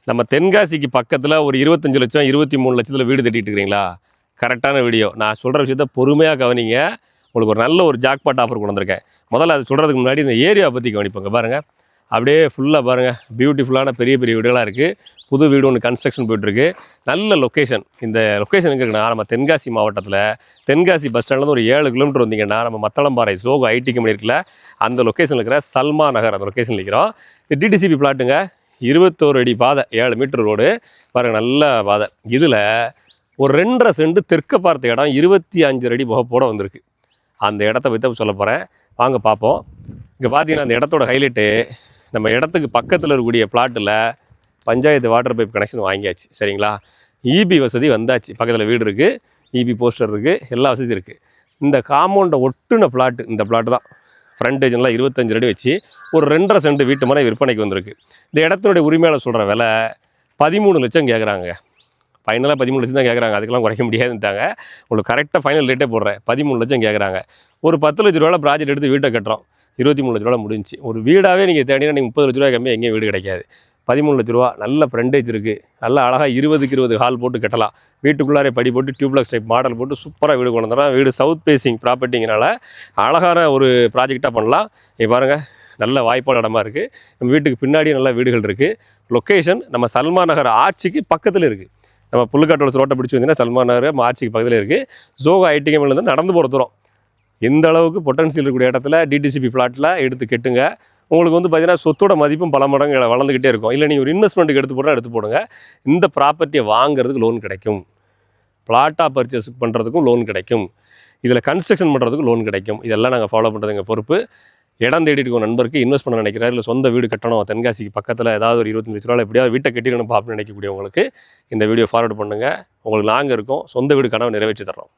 நம்ம தென்காசிக்கு பக்கத்தில் ஒரு 25 லட்சம் 23 லட்சத்தில் வீடு கட்டிட்டு இருக்கிறீங்களா? கரெக்டான வீடியோ. நான் சொல்கிற விஷயத்த பொறுமையாக கவனிங்க. உங்களுக்கு ஒரு நல்ல ஒரு ஜாக்பாட் ஆஃபர் கொண்டு வந்திருக்கேன். முதல்ல அது சொல்கிறதுக்கு முன்னாடி இந்த ஏரியா பற்றி கவனிப்போங்க. பாருங்கள், அப்படியே ஃபுல்லாக பாருங்கள், பியூட்டிஃபுல்லான பெரிய பெரிய வீடுகளாக இருக்குது. புது வீடு ஒன்று கன்ஸ்ட்ரக்ஷன் போய்ட்டுருக்கு. நல்ல லொக்கேஷன். இந்த லொக்கேஷன் எங்கே இருக்குன்னா, நம்ம தென்காசி மாவட்டத்தில் தென்காசி பஸ் ஸ்டாண்ட்லேருந்து ஒரு 7 கிலோமீட்டர் வந்தீங்கன்னா நம்ம மத்தளம்பாறை சோகோ ஐடி கம்பெனி இருக்குல்ல, அந்த லொக்கேஷனில் இருக்கிற சல்மா நகர் அந்த லொக்கேஷன் இருக்கிறோம். இது டிடிசிபி பிளாட்டுங்க. 21 அடி பாதை, 7 மீட்டர் ரோடு. பாருங்கள், நல்ல பாதை. இதில் ஒரு 2.5 சென்ட் தெற்க பார்த்த இடம் 25 அடி முகப்போட வந்திருக்கு. அந்த இடத்த பற்றி சொல்ல போகிறேன், வாங்க பார்ப்போம். இங்கே பார்த்தீங்கன்னா அந்த இடத்தோட ஹைலைட்டு, நம்ம இடத்துக்கு பக்கத்தில் இருக்கக்கூடிய பிளாட்டில் பஞ்சாயத்து வாட்டர் பைப் கனெக்ஷன் வாங்கியாச்சு. சரிங்களா? இபி வசதி வந்தாச்சு. பக்கத்தில் வீடு இருக்குது, இபி போஸ்டர் இருக்குது, எல்லா வசதியும் இருக்குது. இந்த காம்பவுண்டை ஒட்டுன பிளாட்டு இந்த பிளாட்டு தான். ஃப்ரண்டேஜெலாம் 25 அடி வச்சு ஒரு 2.5 சென்ட் வீட்டு மனை விற்பனைக்கு வந்திருக்கு. இந்த இடத்தினுடைய உரிமையாளர் சொல்கிற விலை 13 லட்சம் கேட்குறாங்க. ஃபைனலாக 13 லட்சம் தான் கேட்குறாங்க. அதுக்கெல்லாம் குறைக்க முடியாதுன்ட்டாங்க. உங்களுக்கு கரெக்டாக ஃபைனல் ரேட்டே போடுறேன். 13 லட்சம் கேட்குறாங்க. ஒரு 10 லட்ச ரூபாவில் ப்ராஜெக்ட் எடுத்து வீட்டை கட்டுறோம். 23 லட்ச ரூபாவில் முடிஞ்சு. ஒரு வீடாகவே நீங்கள் தேடினா நீங்கள் 30 லட்ச ரூபாய் கம்மியாக எங்கேயும் வீடு கிடைக்காது. 13 லட்ச ரூபா, நல்ல ஃப்ரண்டேஜ் இருக்குது. நல்லா அழகாக 20க்கு 20 ஹால் போட்டு கட்டலாம். வீட்டுக்குள்ளாரே படி போட்டு டியூப்ளக்ஸ் டைப் மாடல் போட்டு சூப்பராக வீடு கொண்டு வந்துடலாம். வீடு சவுத் பேசிங் ப்ராப்பர்ட்டிங்கனால அழகான ஒரு ப்ராஜெக்டாக பண்ணலாம். இங்கே பாருங்கள், நல்ல வாய்ப்பான இடமா இருக்குது. நம்ம வீட்டுக்கு பின்னாடியே நல்ல வீடுகள் இருக்குது. லொக்கேஷன் நம்ம சல்மா நகர் ஆட்சிக்கு பக்கத்தில் இருக்குது. நம்ம புல்லுக்காட்டோட ரோட்டை பிடிச்சி வந்தீங்கன்னா சல்மா நகர் ஆட்சிக்கு பக்கத்தில் இருக்குது. ஜோகோ ஐடி கம்பெனிலேருந்து நடந்து போகிற தூரம். இந்த அளவுக்கு பொட்டன்சியல் இருக்கக்கூடிய இடத்துல டிடிசிபி பிளாட்டில் எடுத்து கெட்டுங்க. உங்களுக்கு வந்து பார்த்தீங்கன்னா சொத்தோட மதிப்பும் பல மடங்கு வளர்ந்துக்கிட்டே இருக்கும். இல்லை நீங்கள் ஒரு இன்வெஸ்ட்மெண்ட்டுக்கு எடுத்து போடுங்க. இந்த ப்ராப்பர்ட்டியை வாங்குறதுக்கு லோன் கிடைக்கும். பிளாட்டாக பர்ச்சேஸ் பண்ணுறதுக்கும் லோன் கிடைக்கும். இதில் கன்ஸ்ட்ரக்ஷன் பண்ணுறதுக்கும் லோன் கிடைக்கும். இதெல்லாம் நாங்கள் ஃபாலோ பண்ணுறது எங்கள் பொறுப்பு. இடம் தேடிட்டு ஒரு நண்பருக்கு இன்வெஸ்ட் பண்ண நினைக்கிறாரு, இல்லை சொந்த வீடு கட்டணும் தென்காசிக்கு பக்கத்தில் ஏதாவது ஒரு 25 லட்ச ரூபாய் எப்படியாவது வீட்டை கட்டிடணும் பார்ப்போம்னு நினைக்கக்கூடியவங்களுக்கு இந்த வீடியோ ஃபார்வர்ட் பண்ணுங்கள். உங்களுக்கு நாங்கள் இருக்கோம். சொந்த வீடு கனவை நிறைவேற்றி தர்றோம்.